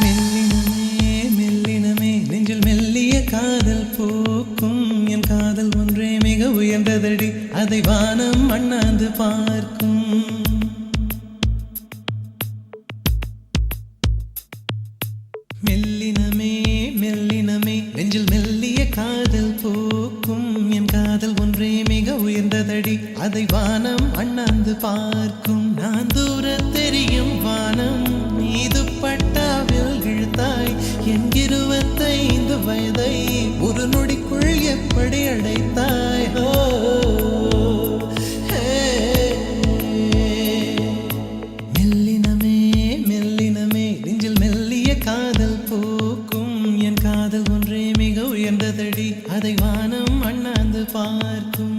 மெல்லினமே மெல்லினமே நெஞ்சில் மெல்லிய காதல் பூக்கும் என் காதல் ஒன்றே மிக உயர்ந்ததடி அதை வானம் அண்ணாந்து பார்க்கும் மெல்லினமே மெல்லினமே நெஞ்சில் மெல்லிய காதல் பூக்கும் என் காதல் ஒன்றே மிக உயர்ந்ததடி அதை வானம் அண்ணாந்து பார்க்கும் நான் தூர தெரியும் வானம் மீது பட்டாவில் இழுத்தாய் என் 25 வயதை ஒரு நொடிக்குள் எப்படி அடைத்தாய் மெல்லினமே மெல்லினமே நெஞ்சில் மெல்லிய காதல் பூக்கும் என் காதல் ஒன்றே மிக உயர்ந்ததடி அதை வானம் அண்ணாந்து பார்க்கும்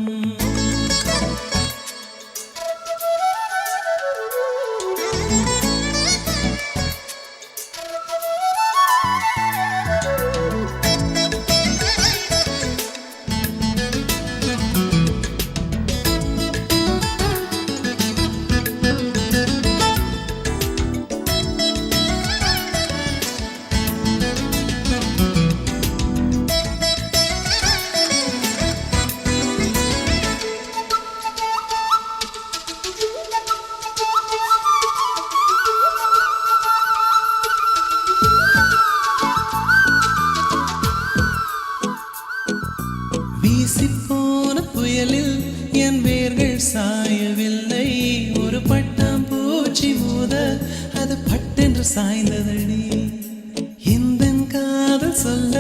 வீசிப்போன புயலில் என் வேர்கள் சாயவில்லை ஒரு பட்டாம் பூச்சி மோத அது பட்டென்று சாய்ந்ததடி இந்த காதல் சொல்ல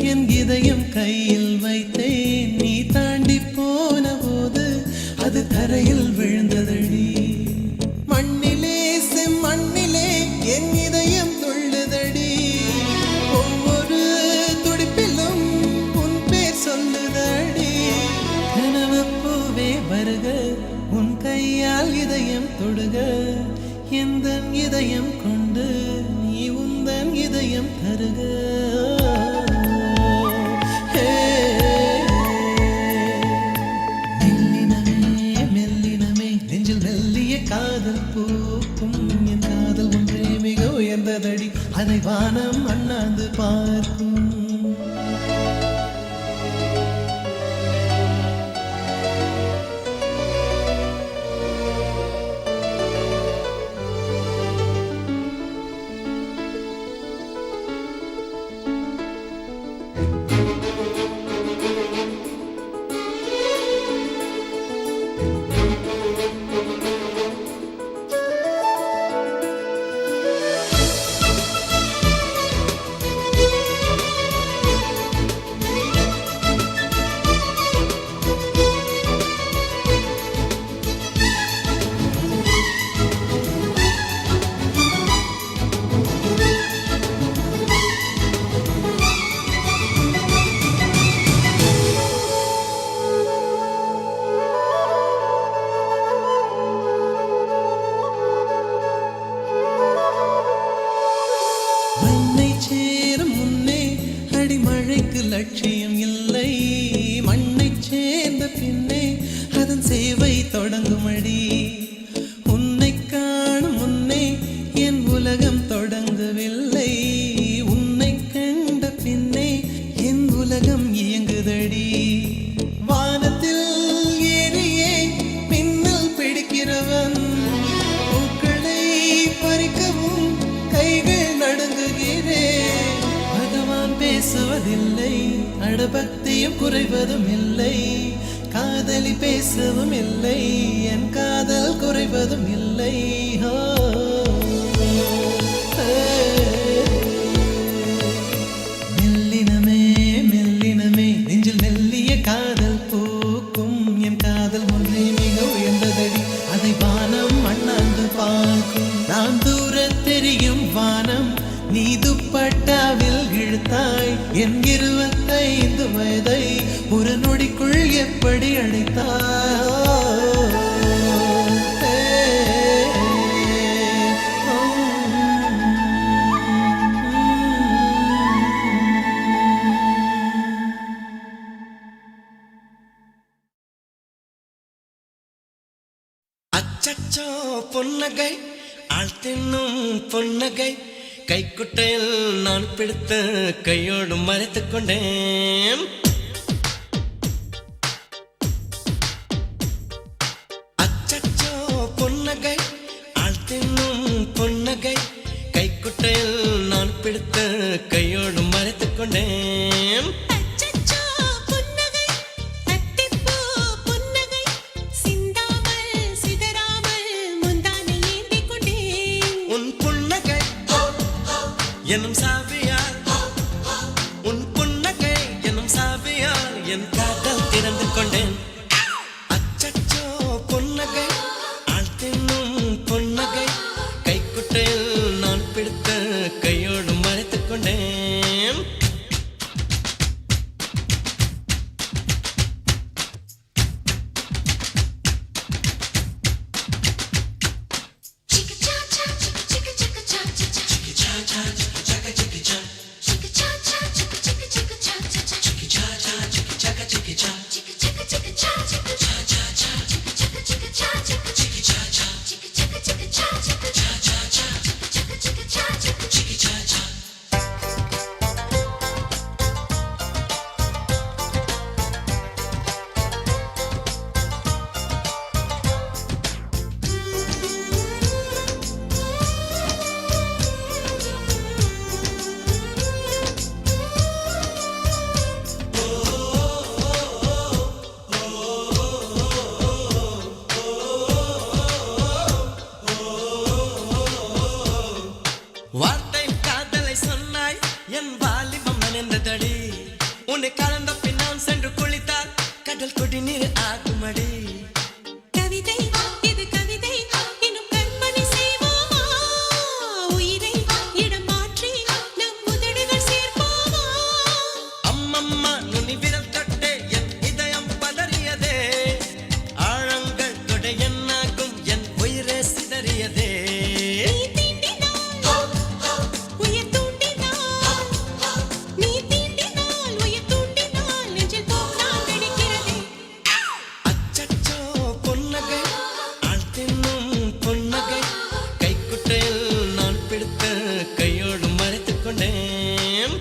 என் இதயம் கையில் வைத்தேன் நீ தாண்டி போன போது அது தரையில் விழுந்ததடி மண்ணிலே செம்மண்ணிலே என் இதயம் துள்ளுதடி ஒவ்வொரு துடிப்பிலும் உன் பேர் சொல்லுதடி கனவு பூவே வருக உன் கையால் இதயம் தொடுக எந்த இதயம் கொண்டு நீ உந்தன் இதயம் தருக மெல்லினமே மெல்லினமே நெஞ்சில் மெல்லிய காதல் பூக்கும் என் காதல் ஒன்றே மிக உயர்ந்ததடி அதை வானம் அண்ணாந்து பார்க்கும் லட்சியம் இல்லை மண்ணை சேர்ந்த பின்னே அதன் சேவை தொடங்குமடி உன்னை காணும் முன்னே என் உலகம் தொடங்கவில்லை உன்னை கண்ட பின்னே என் உலகம் இயங்குதடி வானத்தில் ஏறியே மின்னல் பிடிக்கிறவன் பூக்களை பறிக்கவும் கைகள் நடுங்குகிறேன் பகவான் பேசுவதில்லை அடபக்தியும் குறைவதும் இல்லை காதலி பேசவும் இல்லை என் காதல் குறைவதும் இல்லை மெல்லினமே மெல்லினமே நெஞ்சில் மெல்லிய காதல் பூக்கும் என் காதல் ஒன்றே மிக உயர்ந்ததடி அதை வானம் அண்ணாந்து பார்க்கும் நான் தூர தெரியும் வானம் நீ துப்பட்டாவில் இழுத்தாய் என் 25 வயதை ஒரு நொடிக்குள் எப்படி அடைத்தாய் அச்சச்சோ பொன்னகை ஆழ்த்தின்னும் பொன்னகை கைக்குட்டையில் நான் பிடித்த கையோடு மறைத்துக் கொண்டேன். அச்சச்சோ பொன்னகை ஆள் தின்னும் பொன்னகை கைக்குட்டையில் நான் பிடித்த கையோடு மறைத்துக் கொண்டேன். எனும் சாவியால் உன் புன்னகை எனும் சாவியால் என் காதல் திறந்து கொண்டேன். அச்சச்சோ பொன்னகை ஆள் தின்னும் பொன்னகை கைக்குட்டையில் நான் பிடித்த கையோடு மறைத்துக் கொண்டேன். வார்த்தை காதலை சொன்னாய் என் வாலிபம் நனைந்ததடி. உன்னை கலந்த பின் நான் சென்று குளித்தால் கடல் குடிநீர் ஆகுமடி. கவிதை இது கவிதை இன்னும் கற்பனை செய்வோமா? உயிரை இடம் மாற்றி நம் உதடுகள் சேர்ப்போமா? அம்மம்மா நுனி விரல் தொட்டே என் இதயம் பதறியதே. ஆழங்கள் தொட என்னாகும் என் உயிரே சிதறியதே. கையோடு மறைத்துக் கொண்டேன்.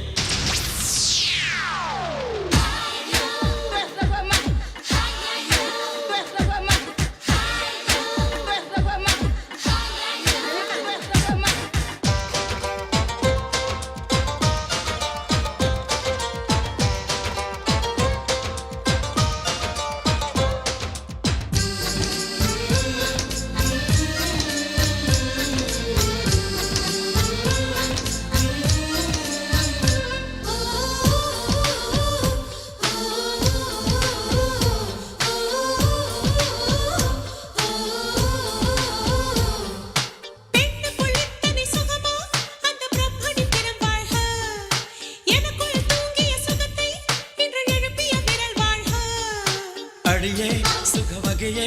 அடியே சுகவகையே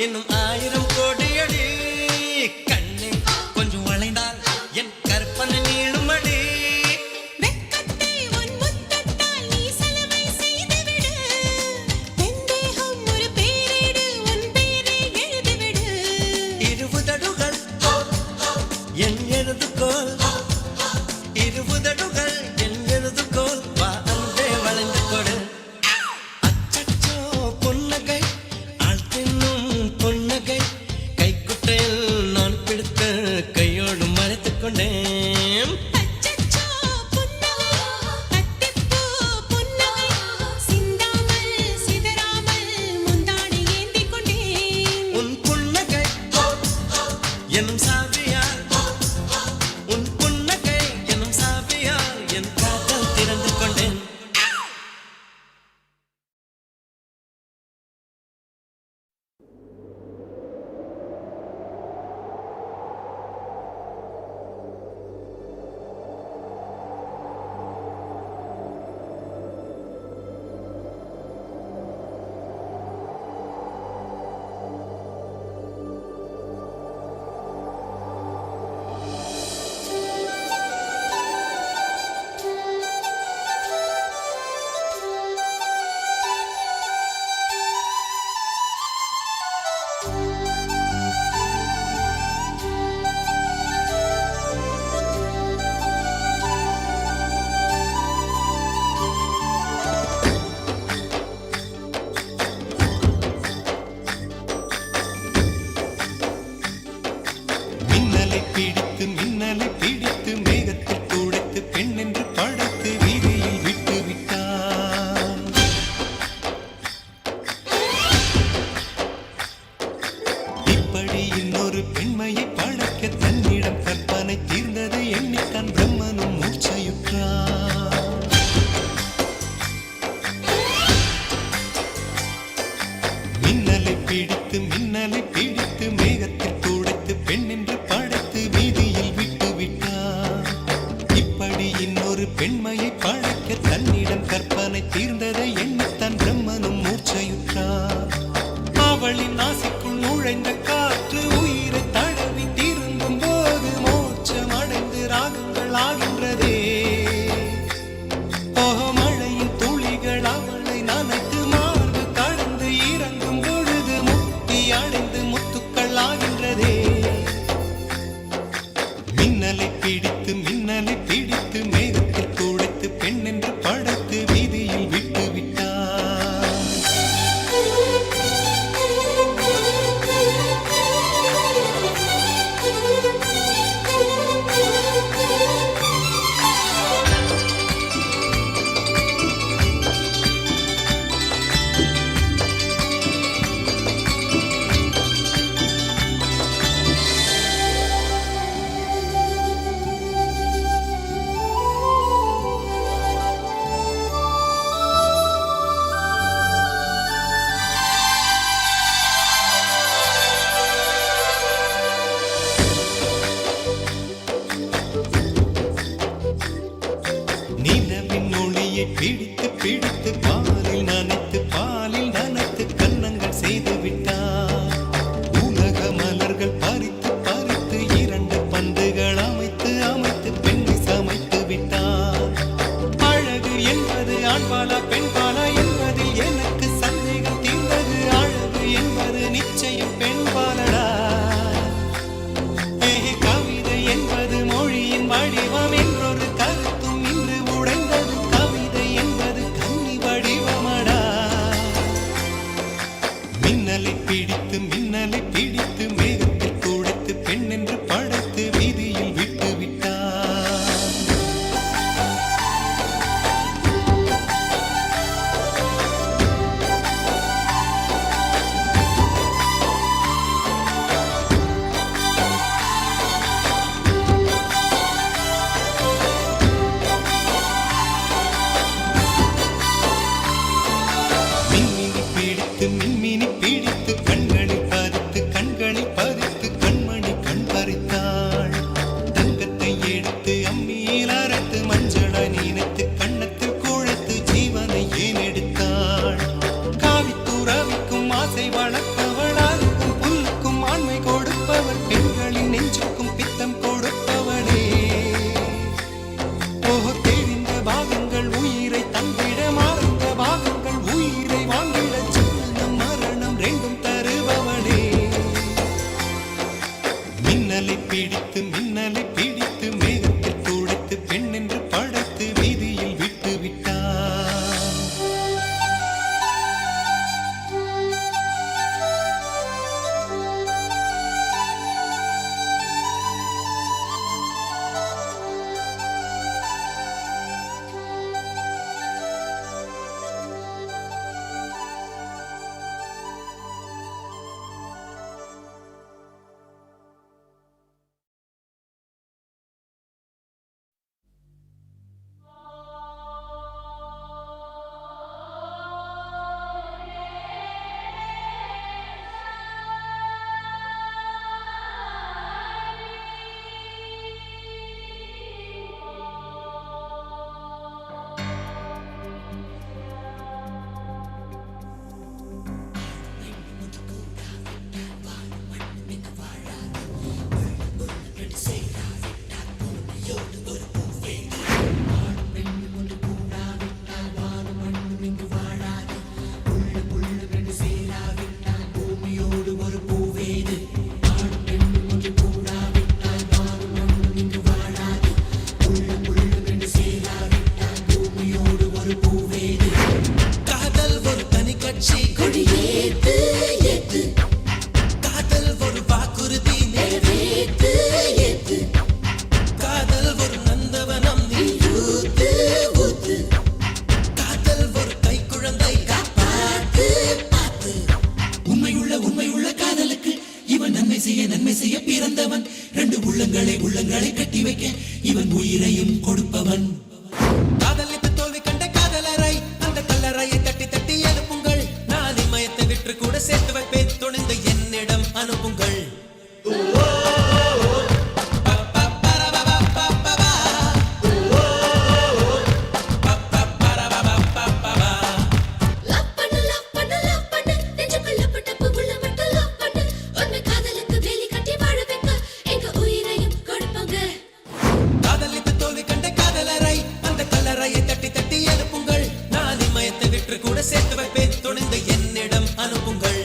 இன்னும் 1000 கோடி அடி. கண்ணே கொஞ்சம் வளைந்தால் என் கற்பனை நீளுமடி. வெட்கத்தை உன் முத்தத்தால் நீ சலவை செய்துவிடு. வெந்தேகம் ஒரு பேரேடு உன் பேரை எழுதிவிடு. இருபுதடுகள் என் எழுதுகோல். இருபுதடுகள் என் எழுதுகோல். வா அன்பே வளைந்து கொடு. கையோடு மறைத்துக் கொண்டேன். அச்சச்சோ புன்னகை அத்திப்பூ புன்னகை சிந்தாமல் சிதறாமல் முந்தானை ஏந்திக் கொண்டேன். உன் புன்னகை எனும் சாவியால் உன் புன்னகை எனும் சாவியால் என் காதல் திறந்து கொண்டேன். மின்னலை பிடித்து மேகத்தில் துடைத்து பெண் என்று படைத்து வீதியில் விட்டு விட்டான். இப்படி இன்னொரு பெண்மையை படைக்க தன்னிடம் கற்பனை தீர்ந்தது எண்ணித்தான் பிரம்மனும் மூர்ச்சையுற்றான். மின்னலை பிடித்து மேகத்தில் துடைத்து பெண் என்று படைத்து வீதியில் விட்டு விட்டான். இப்படி இன்னொரு பெண்மையை படைக்க தன்னிடம் கற்பனை தீர்ந்ததை எண்ணித்தான் பிரம்மனும் மூர்ச்சையுற்றான். அவளின் நாசிக்குள் நுழைந்த காற்று உயிரை தடவி திரும்பும் போது மோட்சம் அடைந்து ராகங்கள் ஆகின்றதே. மழையின் துளிகள் அவளை நனைத்து மார்பு கடந்து இறங்கும் பொழுது முக்தி அடைந்து முத்துக்கள் ஆகின்றதே. மின்னலை பிடித்து மேகத்தில் துடைத்து பெண் என்று படைத்து வீதியில் விட்டு விட்டான். நிலவின் ஒளியை பிடித்து பாலில் நனைத்து கன்னங்கள் செய்து விட்டார். உலக மலர்கள் பறித்து இரண்டு பந்துகள் அமைத்து பெண்ணை சமைத்து விட்டார். அழகு என்பது ஆண்பாலா பெண்பாலா என்பதில் எனக்கு சந்தேகம் தீர்ந்தது. அழகு என்பது நிச்சயம் பெண்பாலடா. கவிதை என்பது மொழியின் வடிவம் என்றொரு கருத்தும் இன்று உடைந்தது. கவிதை என்பது கன்னி வடிவமடா. மின்னலை பிடித்து மேகத்தில் துடைத்து பெண் என்று படைத்து வீதியில் விட்டு விட்டான். மின்மினி பிடித்து கண்களில் பதித்து கண்மணி கண் பறித்தாள். தங்கத்தை எடுத்து அம்மியில் அரைத்து மஞ்சளாய் நினைத்து கண்ணத்தில் குழைத்து ஜீவனை ஏன் எடுத்தாள். காவித்துறவிக்கும் ஆசை வளர்ப்பவள், அருகும் புல்லுக்கும் ஆண்மை கொடுப்பவள், பெண்களின் நெஞ்சுக்கும் பித்தம் கொடுப்பவளே. தெரிந்த பாகங்கள் உயிரை தந்திட, மறந்த பாகங்கள் உயிரை வாங்கிட, ஜனனம் மரணம் ரெண்டும் தருபவளே. மின்னலை பிடித்து மேகத்தில் வைக்க இவன் உயிரையும் கொடுப்பவன். காதலித்து தோல்வி கண்ட காதலரை அந்த கல்லறையை தட்டி தட்டி எழுப்புங்கள். நான் இமயத்தை விற்று கூட சேர்த்து வைப்பேன், துணிந்து என்னிடம் அனுப்புங்கள். லவ் பண்ணு லவ் பண்ணு லவ் பண்ணு நெஞ்சுக்குள்ள பட்டப்பு உள்ள மட்டும் லவ் பண்ணு உன்னை காதலுக்கு வேலி கட்டி வாழ வைக்க எங்க உயிரையும் கொடுப்பாங்க. காதலித்து தோல்வி கண்ட காதலரை அந்த கல்லறையை தட்டி தட்டி எழுப்புங்கள். நான் இமயத்தை விற்று கூட சேர்த்து வைப்பேன், துணிந்து என்னிடம் அனுப்புங்கள்.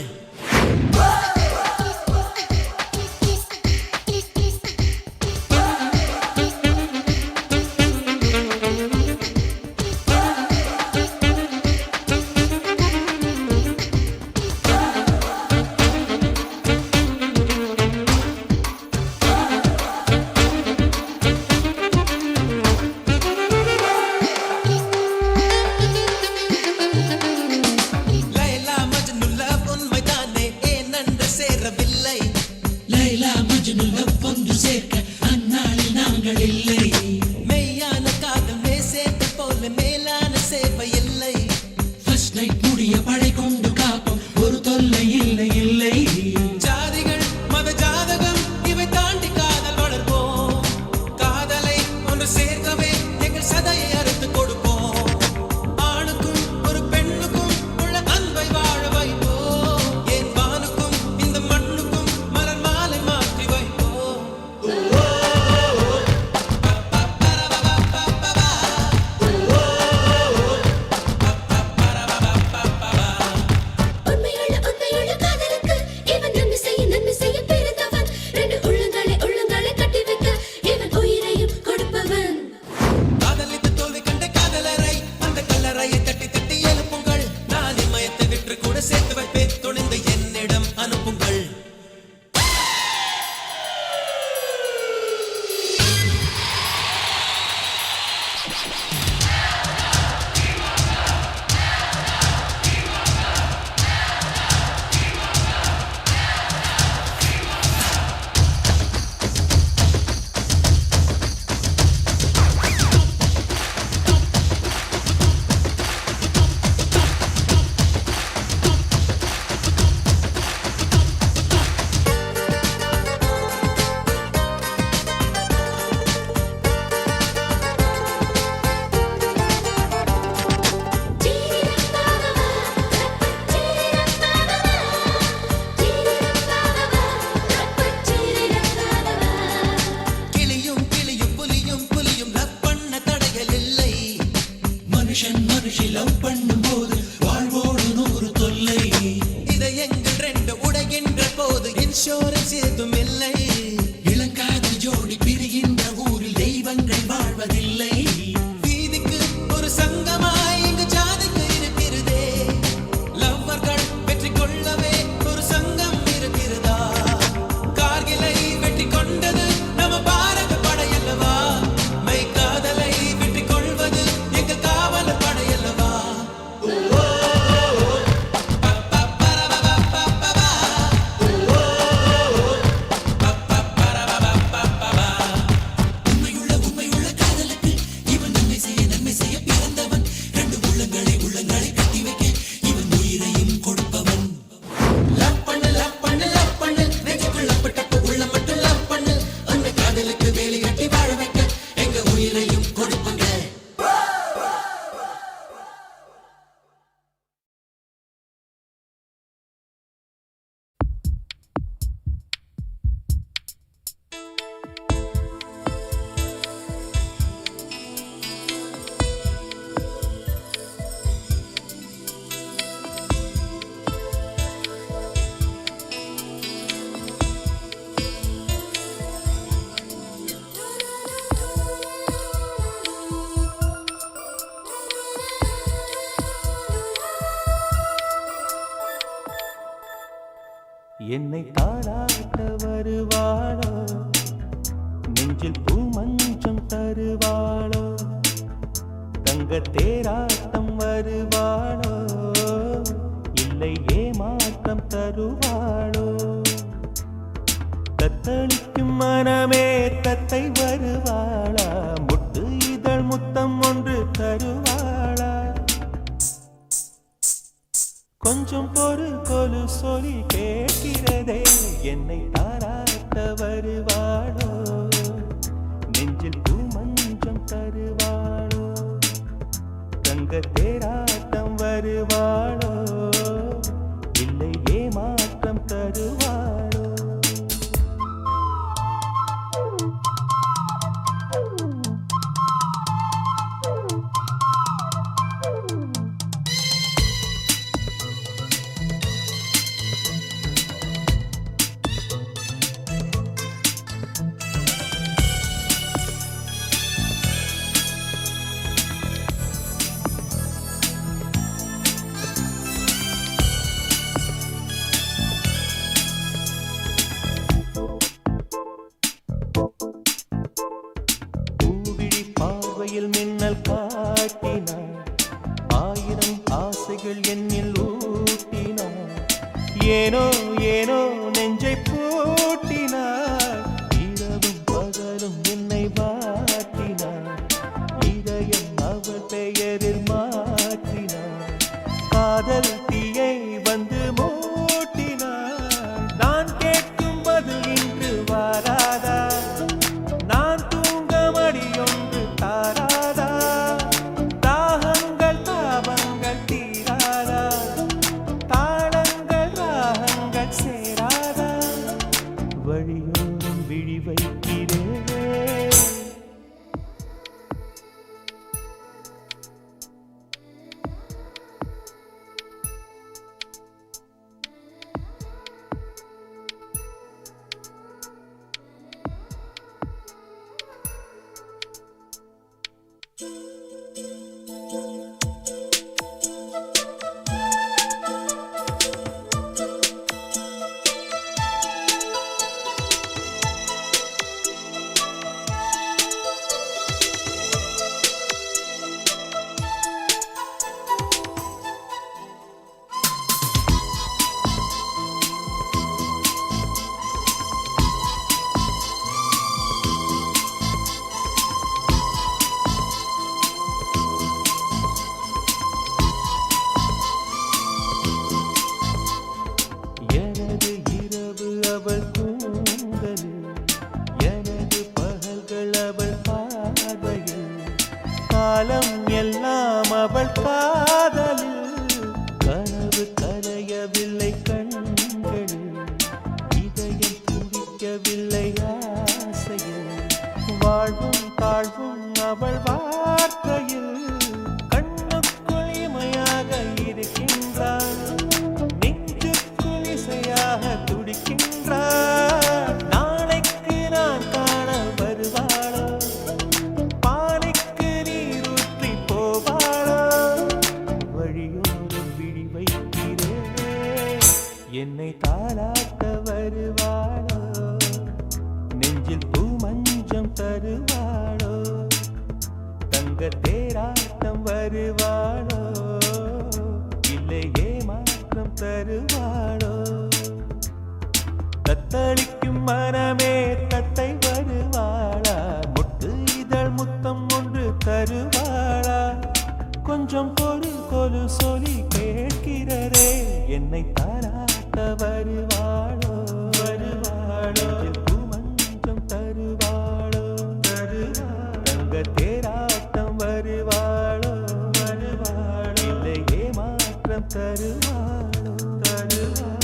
லைலா மஜ்னு லவ் உண்மைதானே, ஏன் நன்று சேரவில்லை? லைலா மஜ்னு லவ் ஒன்று சேர்க்க அந்நாளில் நாங்கள் இல்லை. மெய்யான காதல் மேசேட்டு போல மேலான சேவை இல்லை. ஃபர்ஸ்ட் நைட் முடிய படை கொண்டு காப்போம், ஒரு தொல்லை இல்லை இல்லை. ஜாதிகள் மத ஜாதகம் இவை தாண்டி காதல் வளர்ப்போம். காதலை ஒன்று சேர்க்கவே எங்கள் சதையை அறுத்து கொடுப்போம். ஆணுக்கும் ஒரு பெண்ணுக்கும் உள்ள அன்பை வாழ வைப்போம். என் வானுக்கும் இந்த மண்ணுக்கும் மலர் மாலை மாற்றி வைப்போம். உண்மையுள்ள காதலுக்கு இவன் நன்மை செய்ய பிறந்தவன். ரெண்டு உள்ளங்களை கட்டி வைக்க இவன் உயிரையும் கொடுப்பவன். காதலித்து தோல்வி கண்ட காதலரை அந்த கல்லறையை தட்டி தட்டி எழுப்புங்கள். நான் இமயத்தை விற்று கூட சேர்த்து வைப்பேன், துணிந்து என்னிடம் அனுப்புங்கள். கிளியும் கிளியும் புலியும் புலியும் லவ் பண்ண தடைகள் இல்லை. மனுஷன் மனுஷி லவ் பண்ணும் போது வாழ்வோடு 100 தொல்லை. இதை எங்கள் ரெண்டு உடைகின்ற போது இன்சூரன்ஸ் ஏதும் இல்லை. இளங்காதல் ஜோடி பிரிகின்ற ஊரில் தெய்வங்கள் வாழ்வதில்லை. வீதிக்கு ஒரு சங்கமாய் இங்கு ஜாதிக்கு இருக்கிறதே. லவ்வர்கள் வெற்றி கொள்ளவே ஒரு சங்கம் இருக்கிறதா? கார்கிலை வெற்றி கொண்டது நம்ம பாரத படையல்லவா? மெய் காதலை வெற்றி கொள்வது எங்கள் காவலர் படையல்லவா? உண்மையுள்ள காதலுக்கு இவன் நன்மை செய்ய பிறந்தவன். ரெண்டு உள்ளங்களை கட்டி வைக்க இவன் உயிரையும் கொடுப்பவன். லவ் பண்ணு லவ் பண்ணு லவ் பண்ணு நெஞ்சுக்குள்ள பட்டப்பு உள்ள மட்டும் லவ் பண்ணு. அந்த காதலுக்கு வேலி கட்டி வாழ வைக்க எங்க உயிரையும் கொடுப்பாங்க. என்னை தாளாட்ட வருவாளோ, நெஞ்சில் பூமஞ்சம் தருவாளோ, தங்க தேராட்டம் வருவாளோ, இல்லை ஏமாற்றம் தருவாளோ. தத்தளிக்கும் மனமே தத்தை வருவாளா, முட்டு இதழ் முத்தம் ஒன்று தருவாளா, கொஞ்சம் பொறு கொலு சொல்லி கேட்கிறதே, என்னை தாராட்ட வருவாளோ, நெஞ்சில் பூமஞ்சம் தருவாளோ, தங்க தேராட்டம் வருவாளோ, இல்லை ஏமாற்றம் தருவாளோ. பூவிழி பார்வையில் மின்னல் காட்டினார், ஆயிரம் ஆசைகள் என்னில் ஊட்டினார், ஏனோ ஏனோ நெஞ்சை பூட்டினார், இரவும் பகலும் என்னை வாட்டினார், இதயம் அவள் பெயரில் மாற்றினார், காதல் தீயை வந்து மூட்டினார், நான் கேட்கும் பதில் இன்று வாராதா, நான் தூங்க மடியொன்று தாராதா, தாகங்கள் தாபங்கள் தீராதா, தாளங்கள் ராகங்கள் சேராதா, வழியோரம் விழி வைக்கிறேன். எனது இரவு அவள் கூந்தலில், எனது பகல்கள் அவள் பார்வையில், காலம் எல்லாம் அவள் காதலில், கனவு கலையவில்லை கண்களில், இதயம் துடிக்கவில்லை ஆசையில், வாழ்வும் தாழ்வும் அவள் வார்த்தையில், கண்ணுக்குள் இமையாக இருக்கின்றாள், நெஞ்சுக்குள் இசையாக துடிக்கின்றாள், நாளைக்கு நான் காண வருவாளோ, பானைக்கு நீரூற்றி போவாளோ, வழியோரம் விழி வைக்கிறேன், என்னை தாளாட்ட வருவாளோ, நெஞ்சில் பூமஞ்சம் தருவாளோ, தங்க தேராட்டம் வருவாளோ, இல்லை ஏமாற்றம் தருவாளோ, தத்தளிக்கும் மனமே தத்தை வருவாளா, முட்டு இதழ் முத்தம் ஒன்று தருவாளா, கொஞ்சம் பொறு கொலு சொல்லி கேட்கிறதே, என்னை தாராட்ட வருவாளோ, வருவாளோ, பூமஞ்சம் தருவாளோ, தருவாளோ, தங்க தேராட்டம் வருவாளோ, வருவாளோ, இல்லை ஏமாற்றம் தருவாளோ, தருவாளோ.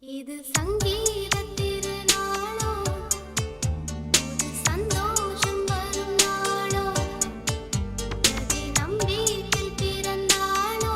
இது சங்கீத திருநாளோ, புது சந்தோஷம் வரும் நாளோ, ரதி நம் வீட்டில் பிறந்தாளோ,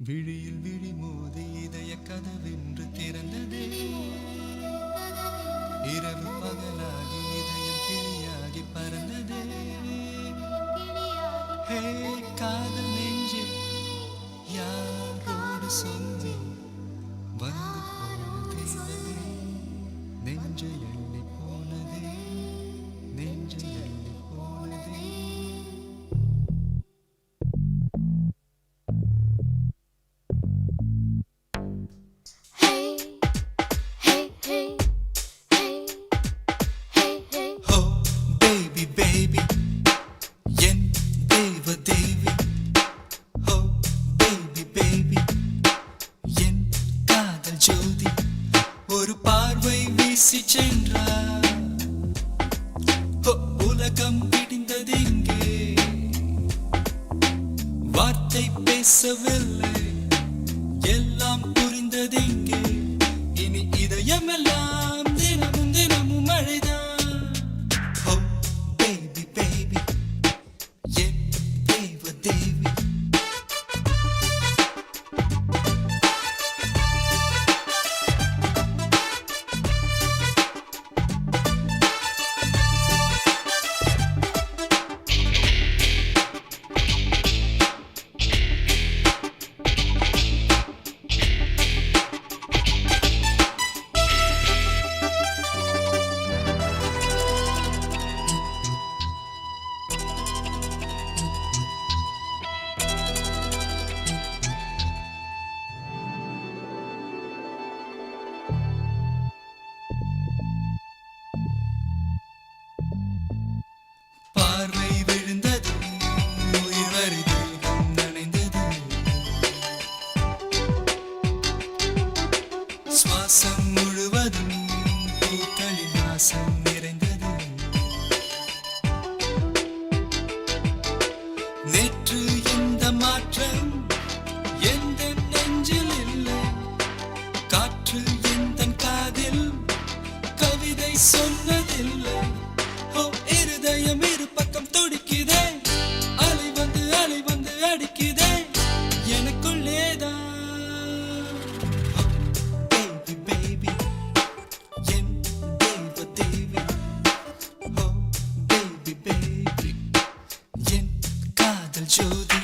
விழியில் விழி மோதி இதய கதவென்று திறந்ததே இரவு பகலாகி இதயம் கிளியாகி பறந்ததே ஹே காதல் நெஞ்சே யாரோடு சொல்லி வந்து போனதே நெஞ்சை எள்ளி போனதே நெஞ்சை எள்ளி போனதே Hey, hey, hey, hey, hey, hey. Oh baby baby என் தேவ தேவி Oh baby baby என் காதல் ஜோதி ஒரு பார்வை வீசி சென்றார் Oh, உலகம் பிடிந்ததெங்கே வார்த்தை பேசவில்லை எல்லாம் புரிந்ததெங்கே இனி இதயமெல்லாம் தினமும் தினமும் மழைதான் Oh baby baby என் தேவ தேவி பார்வை விழுந்தது உயிர் வருது நனைந்தது சுவாசம் முழுவதும் பூக்களின் வாசம் நிறைந்தது நேற்று இந்த மாற்றம் எந்த நெஞ்சில் இல்லை காற்று எந்த காதில் கவிதை சொன்னதில்லை ஓ இருதயம் இரு பக்கம் துடிக்குதே அலை வந்து அடிக்குதே எனக்குள்ளேதான் Oh, baby baby என் தேவ தேவி Oh baby baby என் காதல் ஜோதி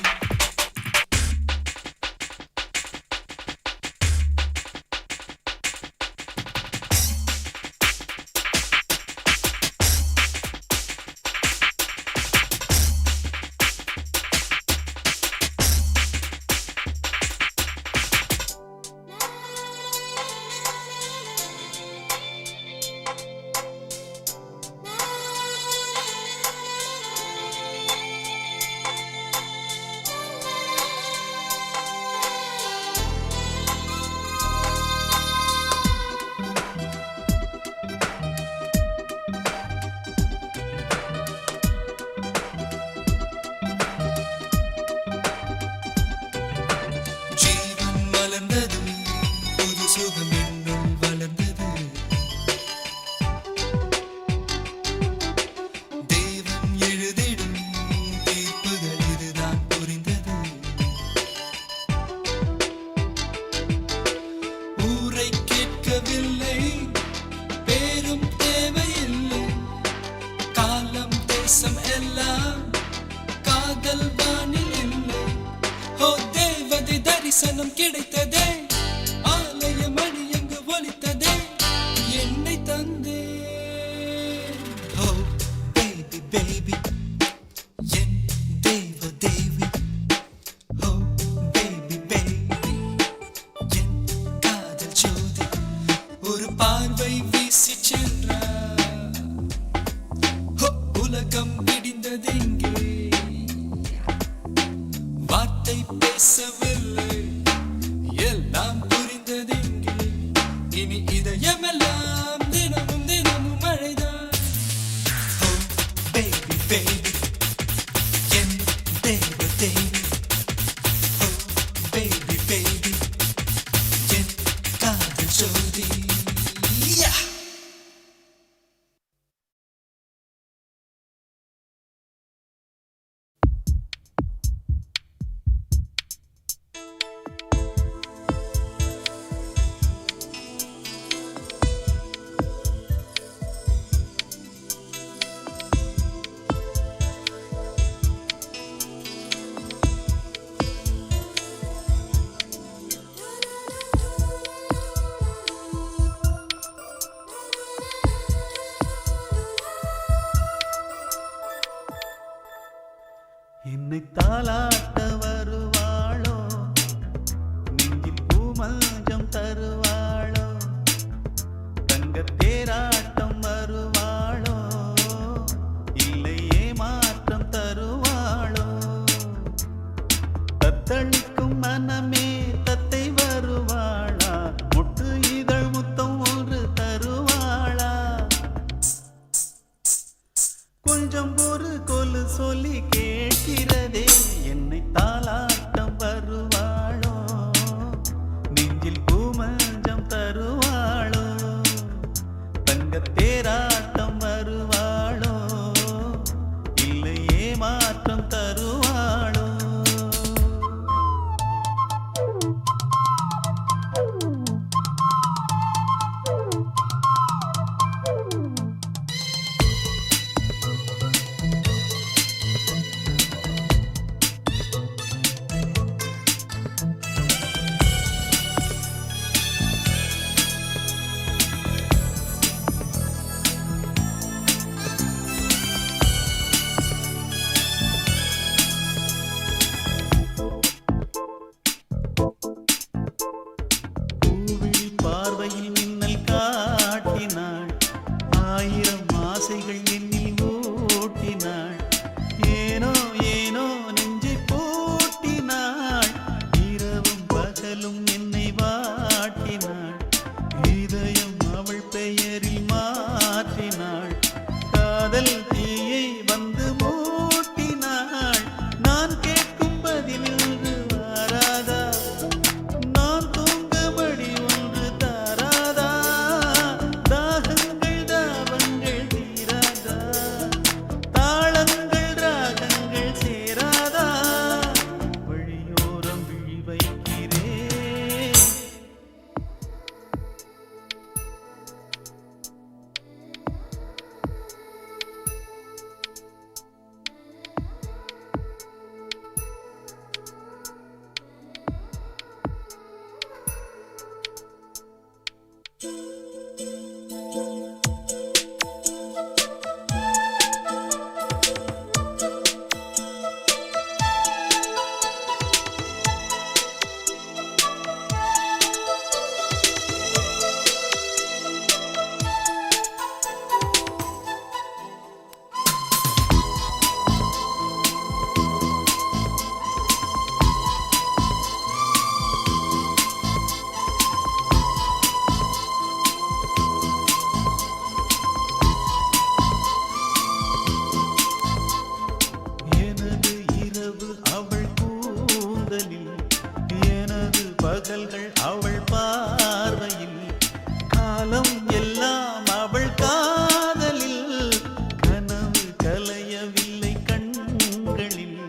ஜீவன் மலர்ந்தது புது சுகம் என்னுள் வளர்ந்தது தேவன் எழுதிடும் தீர்ப்புகள் இதுதான் புரிந்தது ஊரை கேட்கவில்லை பேரும் தேவையில்லை காலம் தேசம் எல்லாம் காதல் வானில் இல்லை ஓ தேவதை தரிசனம் கிடைத்ததே ஆலய மணி எங்கு ஒலித்ததே என்னை தந்தே ஓ baby baby என் தேவ தேவி ஓ baby baby என் காதல் ஜோதி ஒரு பார்வை வீசி சென்றார் ஓ உலகம் பிடிந்ததெங்கே வார்த்தை பேசவில்லை எல்லாம் புரிந்ததெங்கே இனி இதயமெல்லாம் தினமும் தினமும் மழைதான் Oh baby baby என் தேவ தேவி Oh baby baby என் காதல் ஜோதி Yeah! என்னை தாலாட்ட வருவாளோ, நெஞ்சில் பூமஞ்சம் தருவாளோ, தங்கத் தேராட்டம் வருவாளோ, இல்லை ஏமாற்றம் தருவாளோ, தத்தளிக்கும் மனமே தத்தை வருவாளா, முட்டு இதழ் முத்தம் ஒன்று தருவாளா, கொஞ்சம் ஒரு கொலு சொல்லி கேட்கிறதே, என்னை தாலாட்டம் வருவாளோ, நெஞ்சில் பூமஞ்சம் தருவாளோ, தங்கத் தேராட்டம் வருவாளோ, இல்லை ஏமாற்றம் தருவாளோ. பூவிழி பார்வையில் மின்னல் காட்டினாள், ஆயிரம் ஆசைகள் எண்ணில் ஊட்டினாள், ஏனோ ஏனோ நெஞ்சை பூட்டினாள், இரவும் பகலும் என்னை வாட்டினாள், இதயம் அவள் பெயரில் மாற்றினாள், காதல் தீயை வந்து மூட்டினாள், நான் கேட்கும் பதிலில் வாராதா, நான் தூங்கபடி ஒன்று தாராதா, தாகங்கள் தாபங்கள் தீராதா, தாளங்கள் ராகங்கள் சேராதா, வழியோரம் விழி வைக்கிறேன். எனது இரவு அவள் கூந்தலில், எனது பகல்கள் அவள் பார்வையில், காலம் எல்லாம் அவள் காதலில், கனவு கலையவில்லை கண்களில்,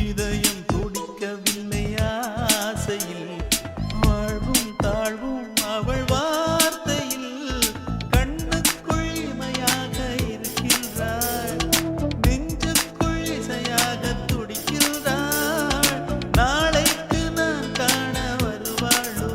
இதயம் துடிக்கவில்லை ஆசையில், வாழ்வும் தாழ்வும் அவள் வார்த்தையில், கண்ணுக்குள் இமையாக இருக்கின்றாள், நெஞ்சுக்குள் இசையாக துடிக்கின்றாள், நாளைக்கு நான் காண வருவாளோ,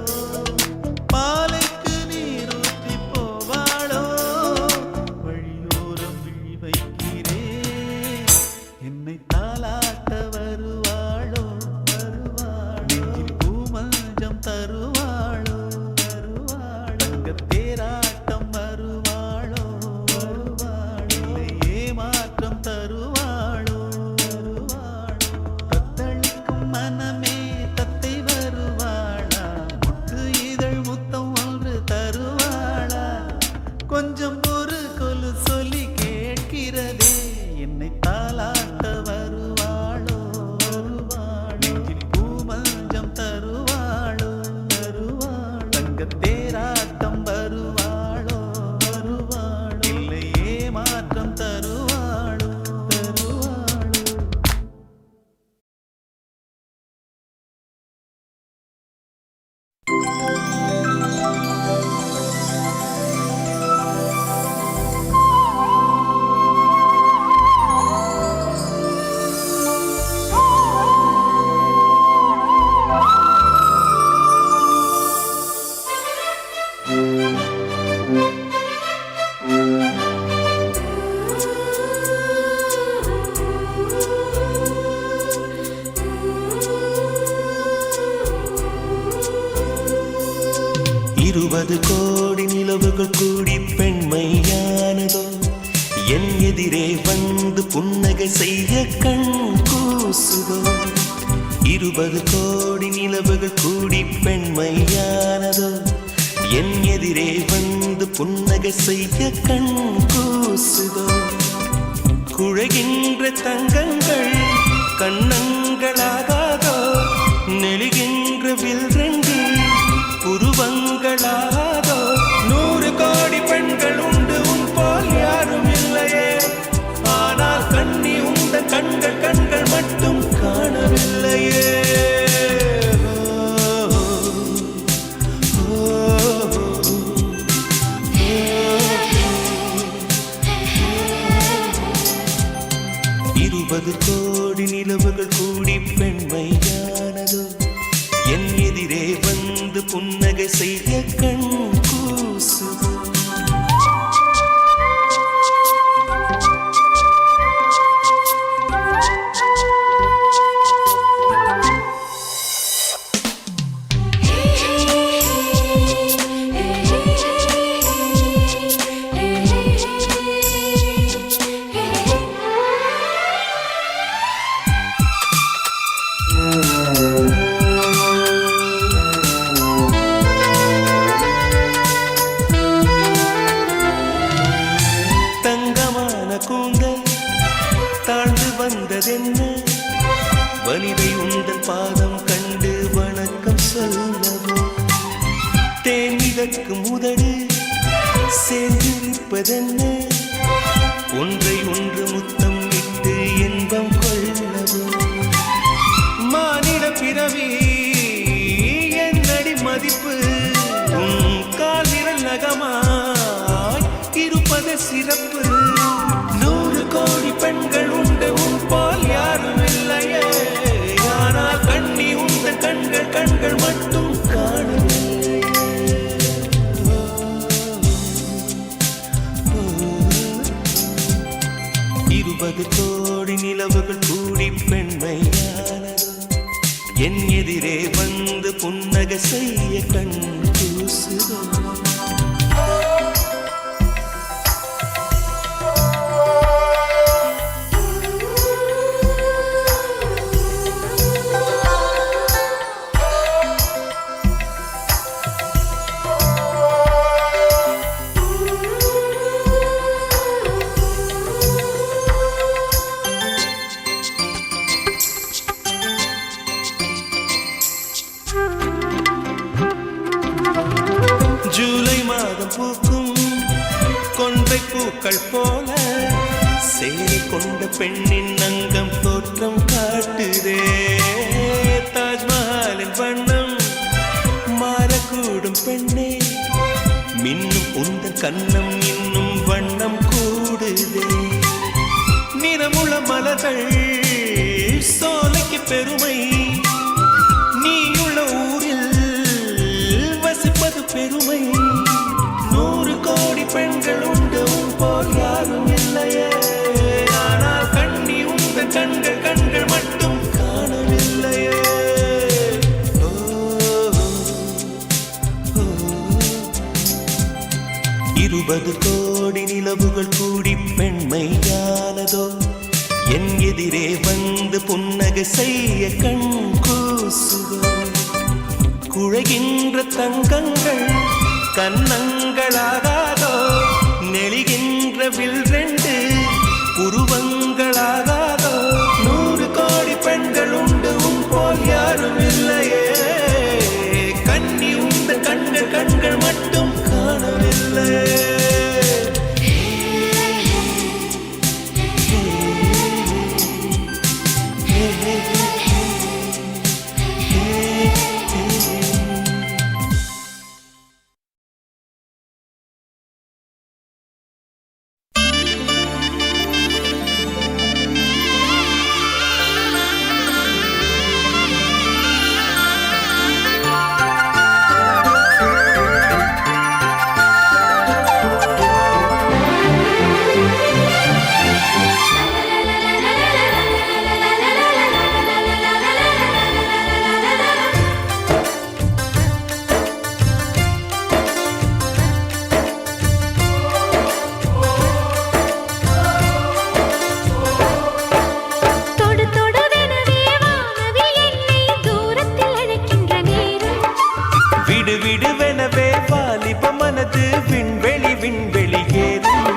20 கோடி நிலவுகள் கூடி பெண்மையானதோ என் எதிரே வந்து புன்னகை செய்ய கண் கூசுதோ 20 கோடி நிலவுகள் கூடி பெண்மையானதோ என் எதிரே வந்து புன்னகை செய்ய கண் கூசுதோ குழைகின்ற தங்கங்கள் கண்ணங்களாகாதோ நெளிகின்ற வில் ரெண்டு புருவங்களாகாதோ 100 கோடி பெண்கள் உண்டு உன் போல் யாரும் இல்லையே ஆனால் கண்ணி உந்த கண்கள் கண்கள் மட்டும் காணவில்லையே கோடி நிலவுகள் கூடி பெண்மையானதோ என் எதிரே வந்து புன்னகை செய்ய கண் கூசுதோ கூந்தல் தாழ்ந்து வந்ததென்ன வலிவை உந்தன் பாதம் கண்டு வணக்கம் சொல்லவோ தேன் மிதக்கும் உதடு சேர்ந்து நிற்பதென்ன ஒன்றை ஒன்று முத்தம் இட்டு இன்பம் கொள்ளவோ மானிட பிறவி என்னடி மதிப்பு உன் கால் விரல் நகமாய் இருப்பது சிறப்பு 100 கோடி பெண்கள் உண்டு உன் போல் யாரும் இல்லையே ஆனால் கண்ணி உந்த கண்கள் கண்கள் மட்டும் காணவில்லையே 20 கோடி நிலவுகள் கூடி பெண்மையானதோ என் எதிரே வந்து புன்னகை செய்ய கண் கூசுதோ ஜூலை மாதம் பூக்கும் கொன்றை பூக்கள் போல சேலை கொண்ட பெண்ணின் அங்கம் தோற்றம் காட்டுதே தாஜ்மஹாலின் வண்ணம் மாறக்கூடும் பெண்ணே மின்னும் உந்தன் கண்ணம் இன்னும் வண்ணம் கூடுதே நிறமுள்ள மலர்கள் சோலைக்கு பெருமை நீயுள்ள ஊரில் வசிப்பது பெருமை 100 கோடி பெண்கள் உண்டு உன் போல் யாரும் இல்லையே ஆனால் கண்ணி உந்த கண்கள் கண்கள் மட்டும் காணவில்லையே 20 கோடி நிலவுகள் கூடி பெண்மையானதோ என் எதிரே வந்து புன்னகை செய்ய கண் கூசுதோ குழைகின்ற தங்கங்கள் கண்ணங்களாகாதோ நெளிகின்ற வில் ரெண்டு புருவங்களாகாதோ 100 கோடி பெண்கள் உண்டு உன் போல் யாரும் இல்லையே கண்ணி உந்த கண்கள் கண்கள் மட்டும் காணவில்லையே மனது விண்வெளி விண்வெளி ஏறும்.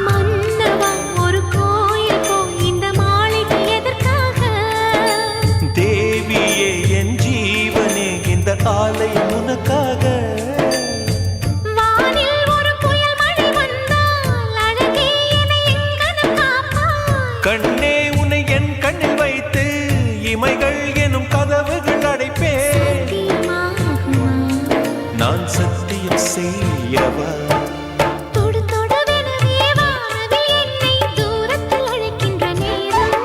மன்னவா ஒரு கோயில் போய் இந்த மாளிகை எதற்காக? தேவியே என் ஜீவனே இந்த ஆலயம் உனக்காக. வானில் ஒரு புயல் மழை வந்தால் அழகே என்னை எங்கனம் காப்பாய். கண்ணே உன்னை என் கண்ணில் வைத்து இமைகள் எனும் கதவுகள் அடைப்பேன். சத்தியமாகுமா? நான் சத்தியம் செய்யவா? தொடு தொடுவெனவே வானவில் என்னை தூரத்தில் அழைக்கின்ற நேரம்.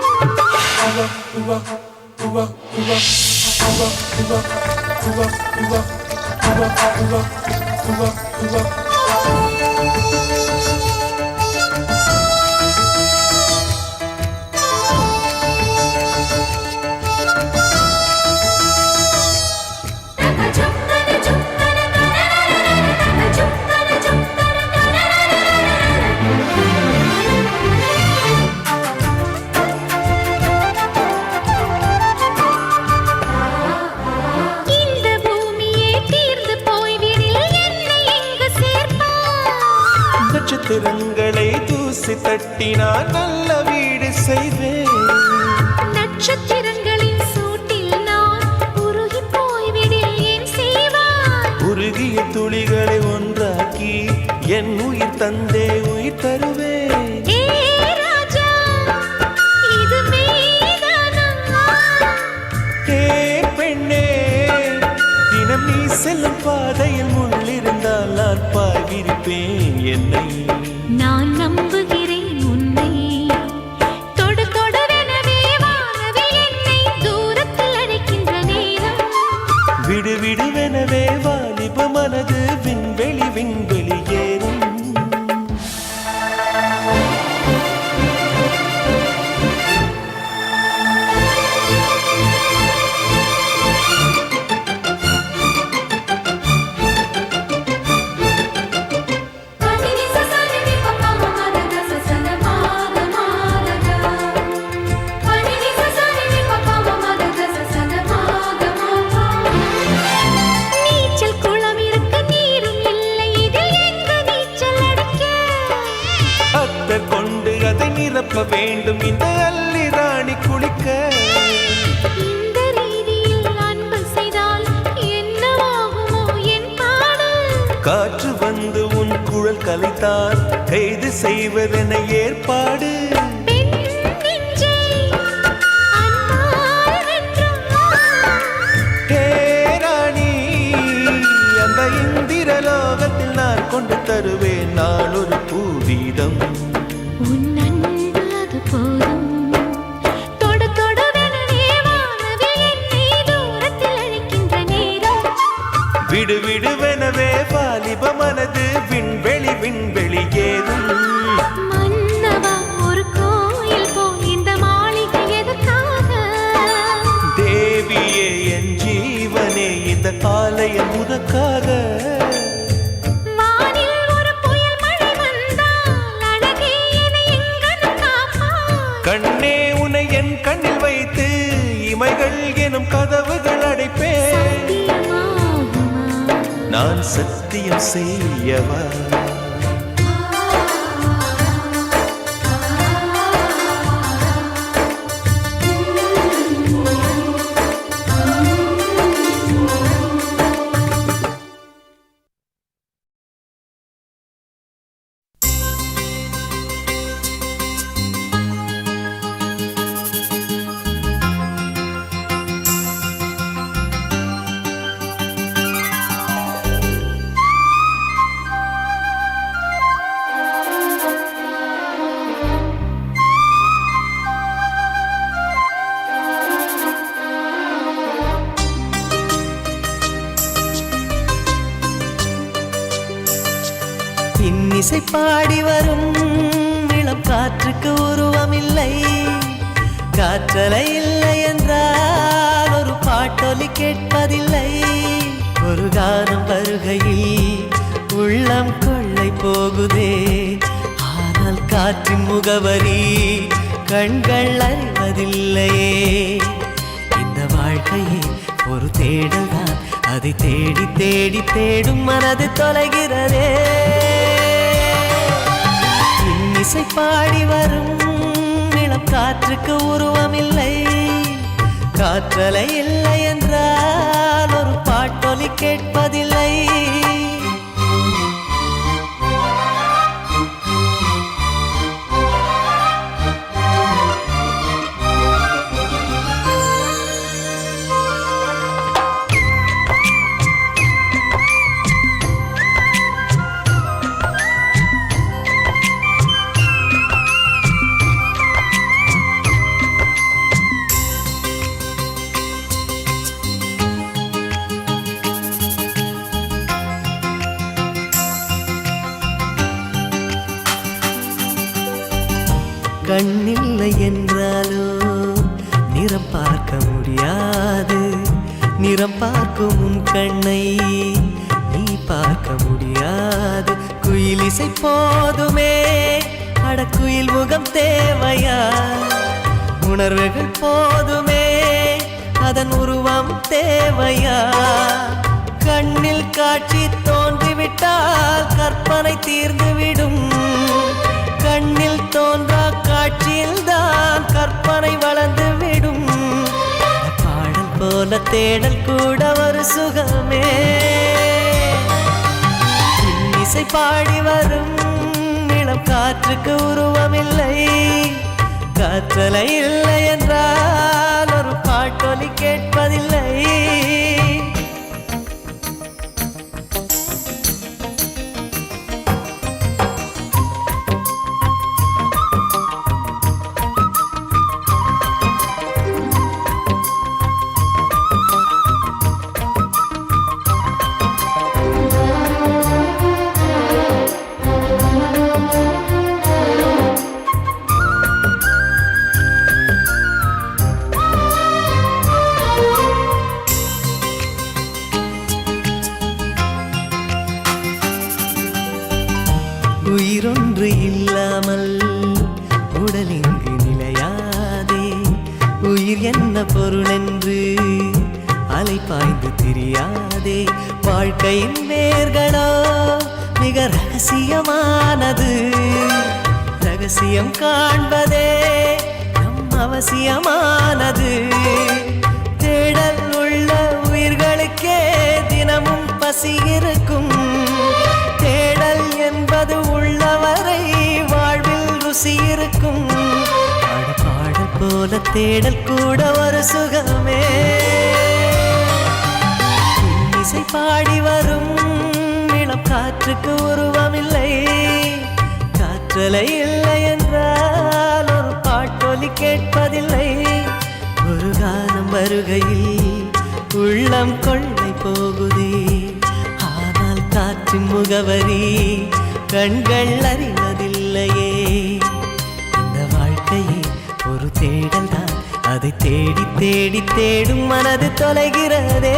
இந்த பூமியே தீர்ந்து போய்விடில் என்னை எங்கு சேர்ப்பாய்? நட்சத்திரங்களை தூசி தட்டினால் நல்ல வீடு செய்வேன். நட்சத்திரங்களின் சூட்டில் நான் உருகி போய்விடில் ஏன் செய்வாய்? உருகிய துளிகளை ஒன்றாக்கி என் உயிர் தந்தே உயிர் தருவேன். ஏ ராஜா, இது மெய்தானா? ஏ பெண்ணே, தினம் நீ செல்லும் பாதையில் முள்ளிருந்தால் நான் பாய்விருப்பேன் என்னை. நான் நம்புகிறேன் உன்னை. தொடு தொடுவெனவே வானவில் என்னை தூரத்தில் அழைக்கின்ற நேரம். விடு விடுவெனவே வாலிப மனது விண்வெளி விண்வெளி ஏறும். நீச்சல் குளம் இருக்கு, நீரும் இல்லை, இதில் எங்கு நீச்சல் அடிக்க? அத்தர் கொண்டு அதை நிரப்ப வேண்டும் இந்த அல்லி ராணி குளிக்க. இந்த ரீதியில் அன்பு செய்தால் என்னவாகுமோ என் பாடு? காற்று வந்து உன் குழல் கலைத்தால் கைது செய்வதென ஏற்பாடு. பெண் நெஞ்சை அன்பால் வென்றாய். ஹே ராணி, அந்த இந்திரலோகத்தில் நான் கொண்டு தருவேன் நான் ஒரு பூவீதம். உன் அன்பு அது போதும். தொடு தொடுவெனவே வானவில் என்னை தூரத்தில் அழைக்கின்ற நேரம். விடு விடுவெனவே வாலிப மனது விண்வெளி விண்வெளி ஏறும். மன்னவா ஒரு கோயில் போய் இந்த மாளிகை எதற்காக? தேவியே என் ஜீவனே இந்த ஆலயம் உனக்காக. வானில் ஒரு புயல் மழை வந்தால் அழகே என்னை எங்கனம் காப்பாய். கண்ணே உன்னை என் கண்ணில் வைத்து இமைகள் எனும் கதவுகள் அடைப்பேன். சத்தியமாகுமா? நான் சத்தியம் செய்யவா? இன்னிசை பாடி வரும் இளம் காற்றுக்கு உருவமில்லை. காற்றலை இல்லை என்றால் ஒரு பாட்டொலி கேட்பதில்லை. ஒரு கானம் வருகையில் உள்ளம் கொள்ளை போகுதே. ஆனால் காற்றின் முகவரி கண்கள் அறிவதில்லையே. இந்த வாழ்க்கையே ஒரு தேடல்தான், அது அதை தேடி தேடி தேடும் மனது தொலைகிறதே. இன்னிசை பாடி வரும் இளம் காற்றுக்கு உருவமில்லை. காற்றலை இல்லை என்றால் ஒரு பாட்டொலி கேட்பதில்லை. கண்ணில்லை என்றாலோ நிறம் பார்க்க முடியாது. நிறம் பார்க்கும் உன் கண்ணை நீ பார்க்க முடியாது. குயில் இசை போதுமே, அடக்குயில் முகம் தேவையா? உணர்வுகள் போதுமே, அதன் உருவம் தேவையா? கண்ணில் காட்சி தோன்றிவிட்டால் கற்பனை தீர்ந்துவிடும். கண்ணில் தோன்றா காட்சியில் தான் கற்பனை வளர்ந்து விடும். பாடல் போல தேடல் கூட ஒரு சுகமே. இசை பாடி வரும் இளம் காற்றுக்கு உருவமில்லை. காற்றலை இல்லை என்றால் ஒரு பாட்டொலி கேட்பதில்லை. உயிரொன்று இல்லாமல் உடல் இங்கு நிலையாதே. உயிர் என்ன பொருள் என்று அலைப்பாய்ந்து தெரியாதே. வாழ்க்கையின் வேர்களோ மிக ரகசியமானது. ரகசியம் காண்பதே நம் அவசியமானது. தேடல் உள்ள உயிர்களுக்கே தினமும் பசி இருக்கும். தேடல் என்பது உள்ளவரை வாழ்வில் ருசி இருக்கும். பாடல் போல தேடல் கூட ஒரு சுகமே. இசை பாடி வரும் இளம் காற்றுக்கு உருவமில்லை. காற்றலை இல்லை என்றால் ஒரு பாட்டொலி கேட்பதில்லை. ஒரு காலம் வருகையில் உள்ளம் கொள்ளை போகுதே. காற்றின் முகவரி கண்கள் அறிவதில்லையே. இந்த வாழ்க்கையே ஒரு தேடல் தான், அதை தேடி தேடி தேடும் மனது தொலைகிறதே.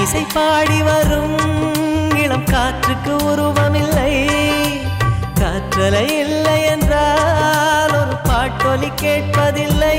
இசை பாடி வரும் இளம் காற்றுக்கு உருவமில்லை. காற்றலை இல்லை என்றால் ஒரு பாட்டொலி கேட்பதில்லை.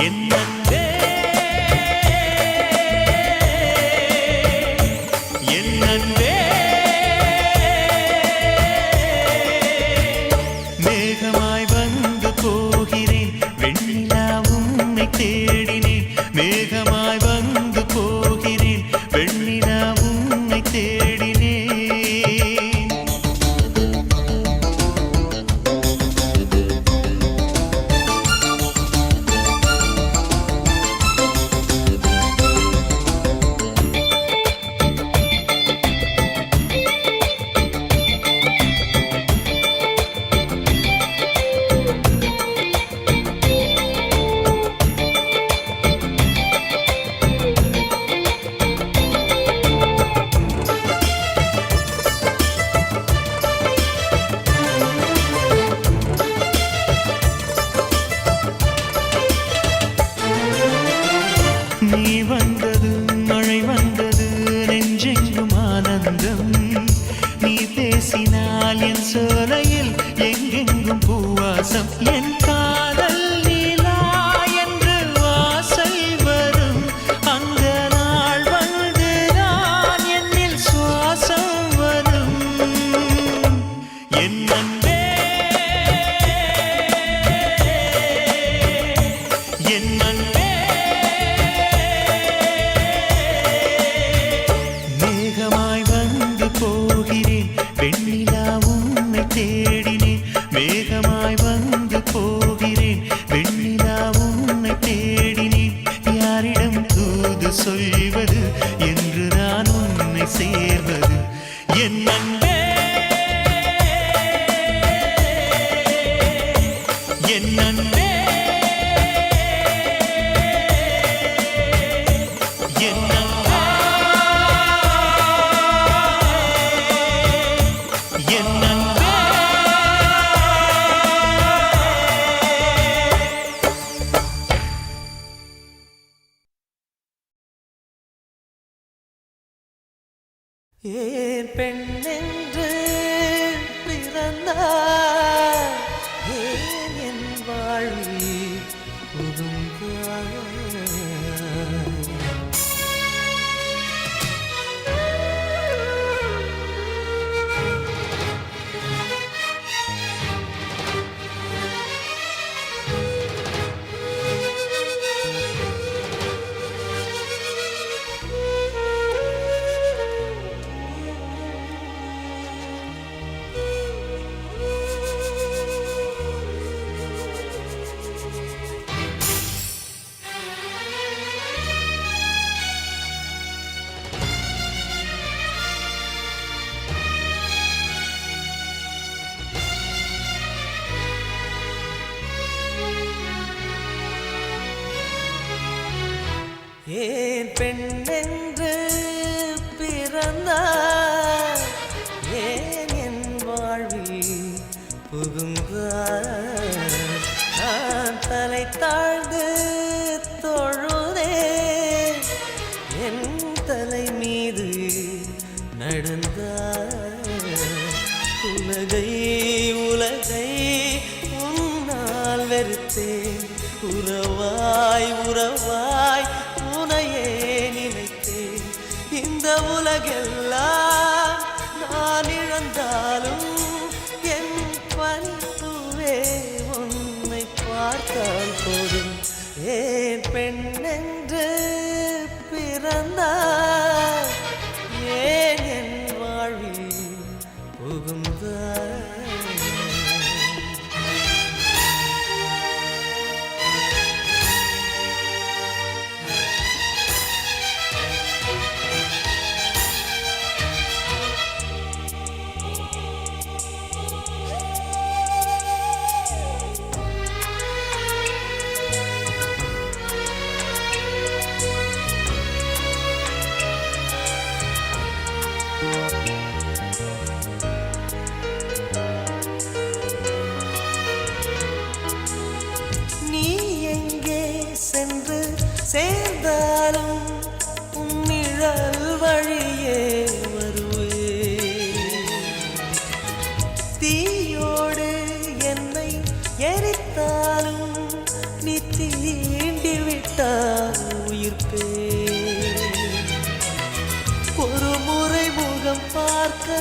என் அன்பே என் அன்பே மேகமாய் வந்து போகிறேன் வெண்ணிலா உன்னை தேடினேன் மேகமாய் வந்து போகிறேன் வெண்ணிலா உன்னை தேடினேன் நீ வந்தது மழை வந்தது நெஞ்செங்கும் ஆனந்தம் நீ பேசினால் என் சோலையில் எங்கெங்கும் பூவாசம் என் காதல் நீலா என்று வாசல் வரும் அந்த நாள் வந்து நான் என்னில் சுவாசம் வரும் என் அன்பே என் அன்பே மேகமாய் வந்து போகிறேன் வெண்ணிலா உன்னை தேடினேன் மேகமாய் வந்து போகிறேன் வெண்ணிலா உன்னை தேடினேன் யாரிடம் தூது சொல்வது என்று நான் உன்னை சேர்வது என் அன்பே என் அன்பே என் அன்பே என் அன்பே ஏன் பெண்ணென்று பிறந்தாய் ஏன் என் வாழ்வில் புகுந்தாய் ஏன் பெண்ணென்று பிறந்தாய் ஏன் என் வாழ்வில் புகுந்தாய் நான் தலை தாழ்ந்து தொழுதேன் என் தலை மீது நடந்தாய் உலகை உலகை உன்னால் வெறுத்தேன் உறவாய் உறவாய் உனையே நினைத்தேன் இந்த உலகெல்லாம் நான் இழந்தாலும் என் பணிப்புவே உன்னை பார்த்தால் போதும் ஏன் பெண்ணென்று பிறந்தாய் ஏன் என் வாழ்வில் புகுந்தாய் தீண்டிவிட்டால் உயிர்ப்பே. ஒரு முறை முகம் பார்க்க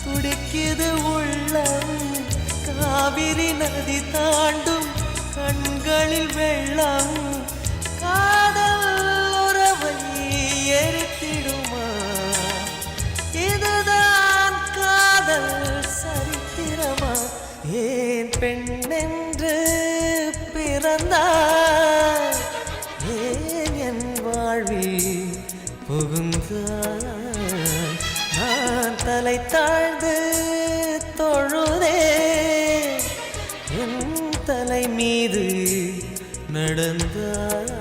துடிக்குது உள்ளம், காவிரி நதி தாண்டும் கண்களில் வெள்ளம். காதல் உறவை எரித்திடுமா? இதுதான் காதல் சரித்திரமா? ஏன் பெண்ணென்று பிறந்தாய்? ஏன் என் வாழ்வில் புகுந்தாய்? நான் தலை தாழ்ந்து தொழுதே என் தலை மீது நடந்தாய்.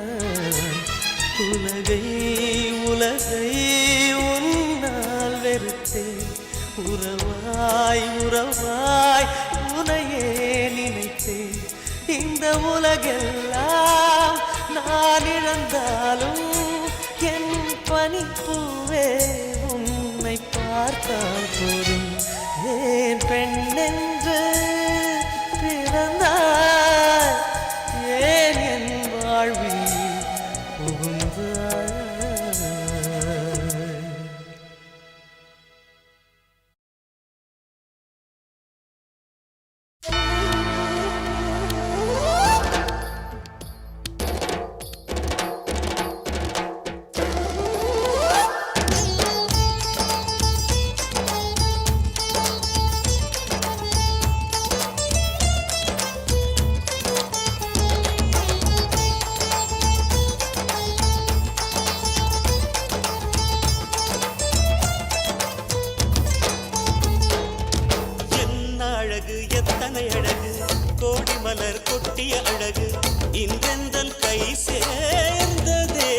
உலகை உலகை உன்னால் வெறுத்தேன். உறவாய் உறவாய் உனையே நினைத்தேன். இந்த உலகெல்லாம் நான் இழந்தாலும் என் பனிப்பூவே உன்னை பார்த்தால் போதும். ஏன் பெண்ணென்று பிறந்தாய்? ஏன் என் வாழ்வில் புகுந்தாய்? எத்தனை அழகு, கோடி மலர் கொட்டிய அழகு, இன்றெந்தன் கை சேர்ந்ததே.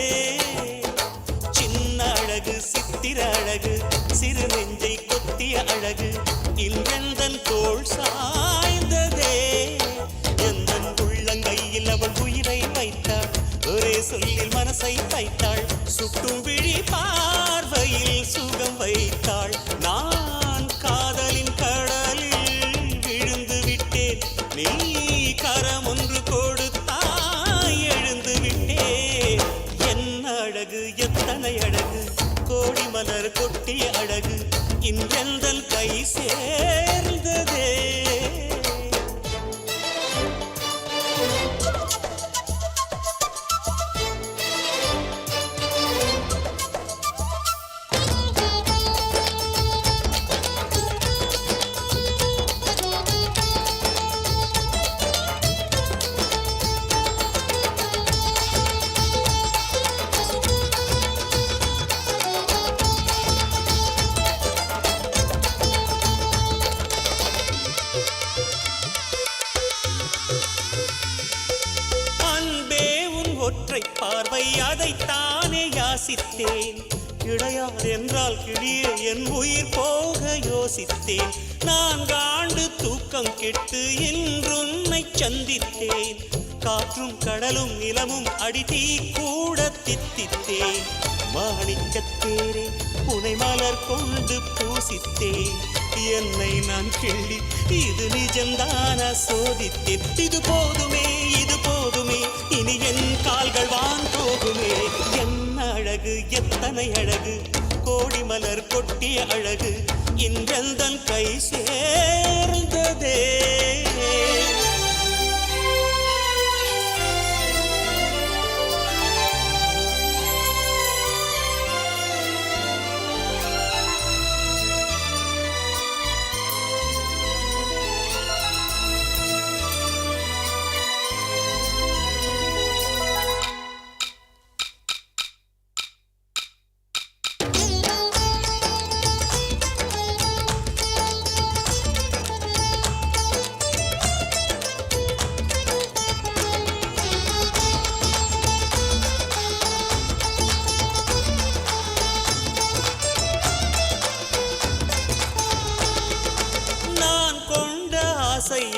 சின்ன அழகு, சித்திர அழகு, சிறு நெஞ்சை கொத்திய அழகு, இன்றெந்தன் தோள் சாய்ந்ததே. எந்தன் உள்ளங்கையில் அவள் உயிரை வைத்தாள், ஒரே சொல்லில் மனசை வைத்தாள், சுட்டும் விழி பார்வையில் சுகம் வைத்தாள். நான் காதலின் கடலில் விழுந்து விட்டேன், நீ கரம் ஒன்று கொடுத்தாய் எழுந்து விட்டேன். என்ன அழகு, எத்தனை அழகு, கோடி மலர் கொட்டிய அழகு, இன்றெந்தன் கை சேர்ந்ததே. ஒற்றை பார்வை அதைத்தானே யாசித்தேன். கிடையார் என்றால் கிளியே என் உயிர் போக யோசித்தேன். 4 ஆண்டு தூக்கம் கெட்டு இன்றுன்னை சந்தித்தேன். காற்றும் கடலும் நிலமும் அடித்தீ கூட தித்தித்தேன். மாணிக்கத்தேரே உனை மலர் கொண்டு பூசித்தேன். என்னை நான் கிள்ளி இது நிஜம்தான சோதித்தேன். இது போதுமே, இது போதுமே, இனி என் கால்கள் வான் போகுமே. என்ன அழகு, எத்தனை அழகு, கோடி மலர் கொட்டிய அழகு, இன்றெந்தன் கை சேர்ந்ததே.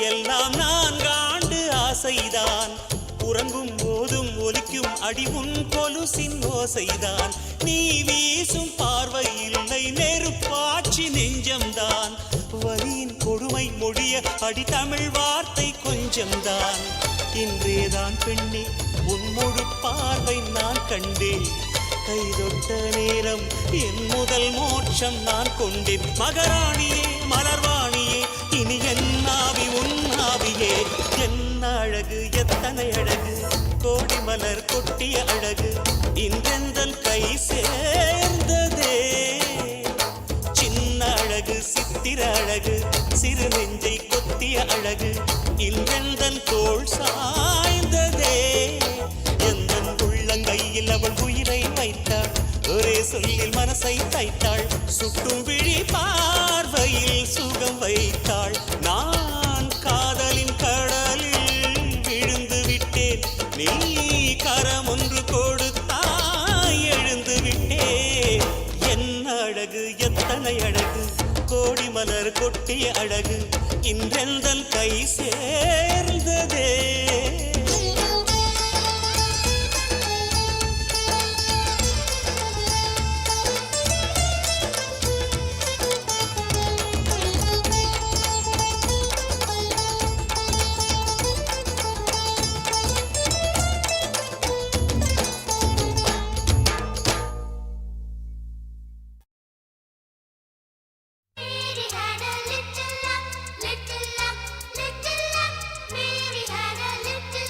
எல்லாம் 4 ஆண்டு ஆசைதான். உறங்கும் போதும் ஒலிக்கும் அடி உன் கொலுசின் ஓசைதான். நீ வீசும் பார்வை இல்லை, நெருப்பாட்சி நெஞ்சம்தான். வலியின் கொடுமை மொழிய அடி தமிழ் வார்த்தை கொஞ்சம்தான். இன்றேதான் பெண்ணே உன் முழு பார்வை நான் கண்டேன் கைதொட்ட நேரம் என் முதல் மோட்சம் நான் கொண்டேன் மகராணியே மலர்வாணியே இனி என் ஆவி உன் ஆவியே என்ன அழகு எத்தனை அழகு கோடி மலர் கொட்டிய அழகு இன்றெந்தன் கை சேர்ந்ததே சின்ன அழகு சித்திர அழகு சிறு நெஞ்சை கொத்திய அழகு இன்றெந்தன் தோள் சாய்ந்ததே எந்தன் உள்ளங்கையில் அவள் உயிரை வைத்தாள் ஒரே சொல்லில் மனசை தைத்தாள் சுட்டும் விழி பார்வையில் சுகம் வைத்தாள் நான் காதலின் கடலில் விழுந்து விட்டேன் நீ கரம் ஒன்று கொடுத்தாய் எழுந்து விட்டேன் என்ன அழகு எத்தனை அழகு கோடி மலர் கொட்டிய அழகு இன்றெந்தன் கை சேர்ந்ததே Mary had a little luck, little luck, little luck. Mary had a little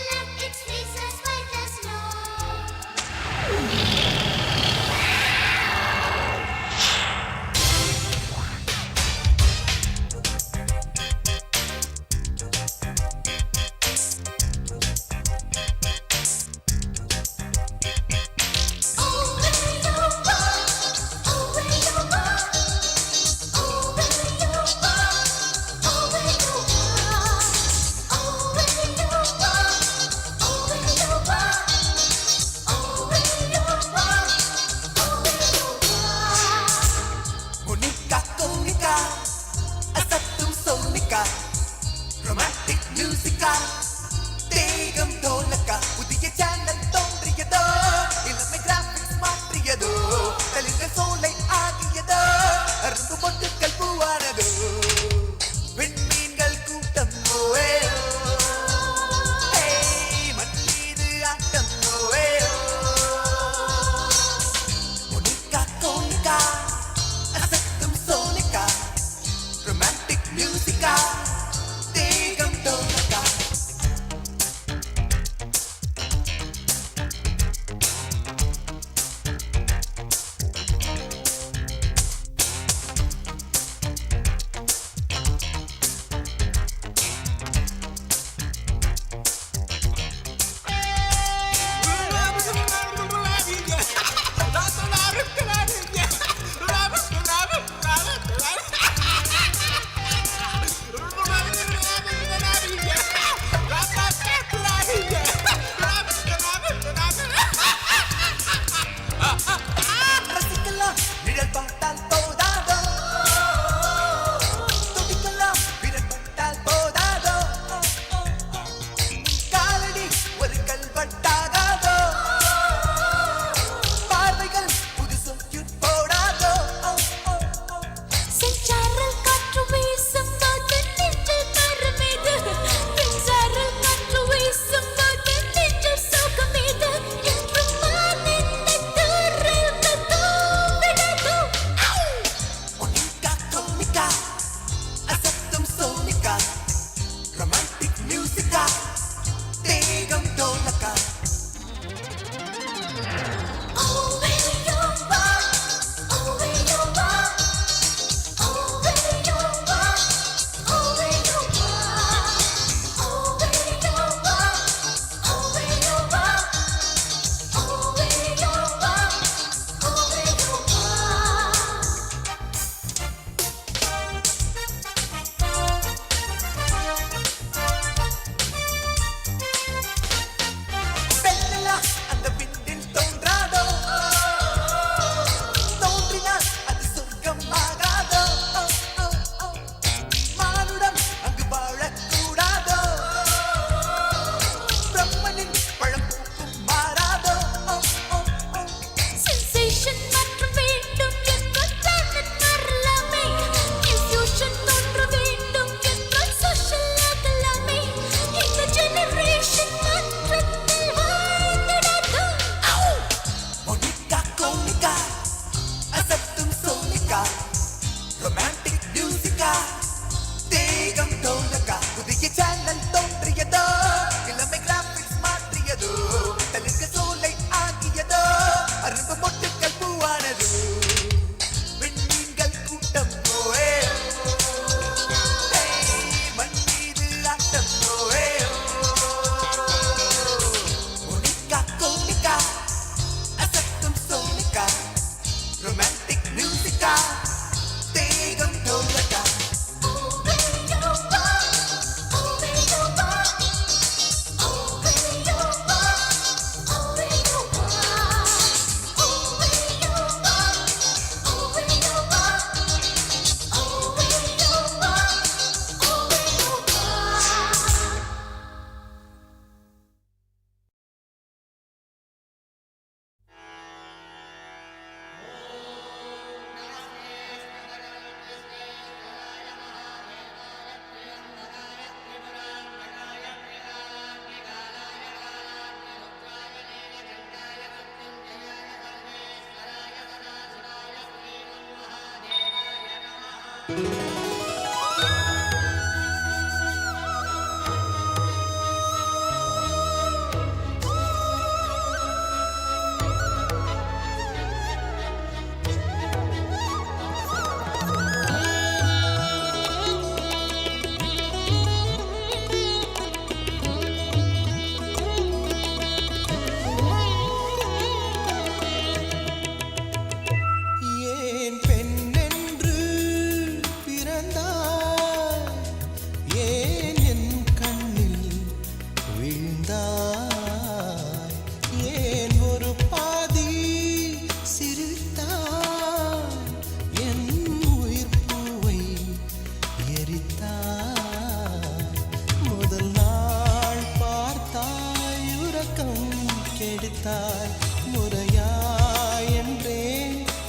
அழைத்தாய் முறையாய் என்றே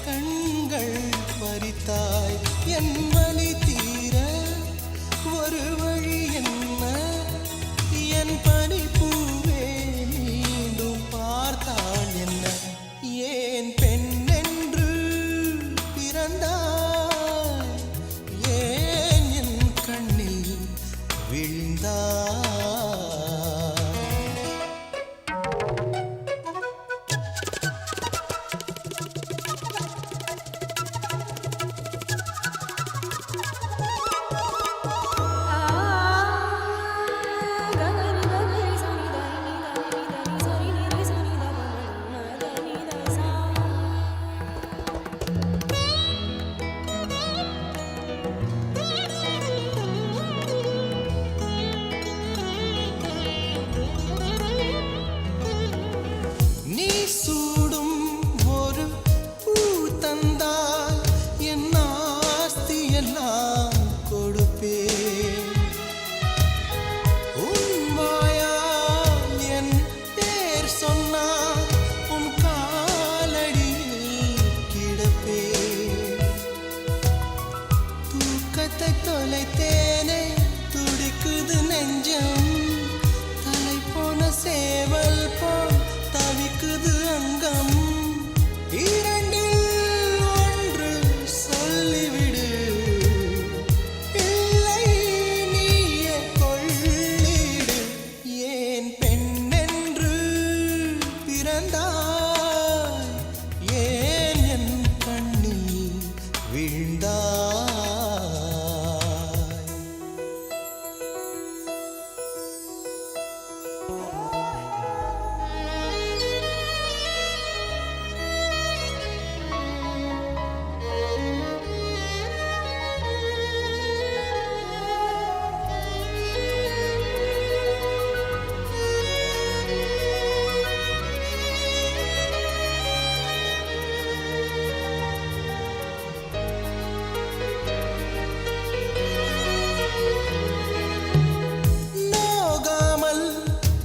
கண்கள் பறித்தாய் என் வலி தீர ஒரு வழி என்ன என் பனிப்பூவே மீண்டும் பார்த்தாள் என்ன ஏன் பெண் என்று பிறந்தாய் ஏன் என் கண்ணில் விழுந்தாய் நீ சூடும் ஒரு பூ தந்தால் என் ஆஸ்தி எல்லாம் கொடுப்பேன் உன் வாயால் என் பேர் சொன்னால் உன் காலடியில் கிடப்பேன் தூக்கத்தை தொலைத்தேனே துடிக்குது நெஞ்சம் தலை போன சேவல் போல் தவிக்குது அங்கம் இரண்டில் ஒன்று சொல்லிவிடு இல்லை நீயே கொள்ளிடு ஏன் பெண் என்று பிறந்தாய் ஏன் என் கண்ணில் விழுந்தாய் நோகாமல்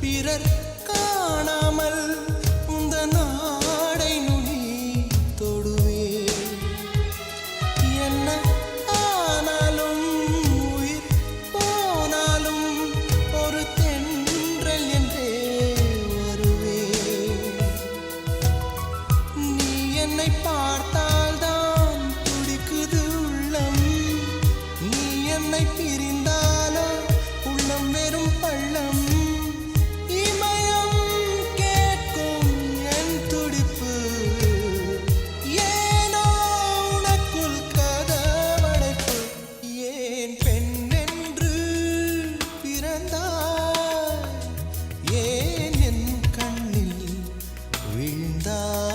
பிறர் காணாமல் உந்த நாடை நுனி தொடுவே என்ன ஆனாலும் உயிர் போனாலும் ஒரு தென்றல் என்றே வருவே நீ என்னை பார்த்தால்தான் துடிக்குது உள்ளம் நீ என்னை பிரிந்தாலோ உள்ளம் வெறும் பள்ளம் இமயம் கேட்கும் என் துடிப்பு ஏனோ உனக்குள் கதவடைப்பு ஏன் பெண் என்று பிறந்தாய் ஏன் என் கண்ணில் விழுந்தாய்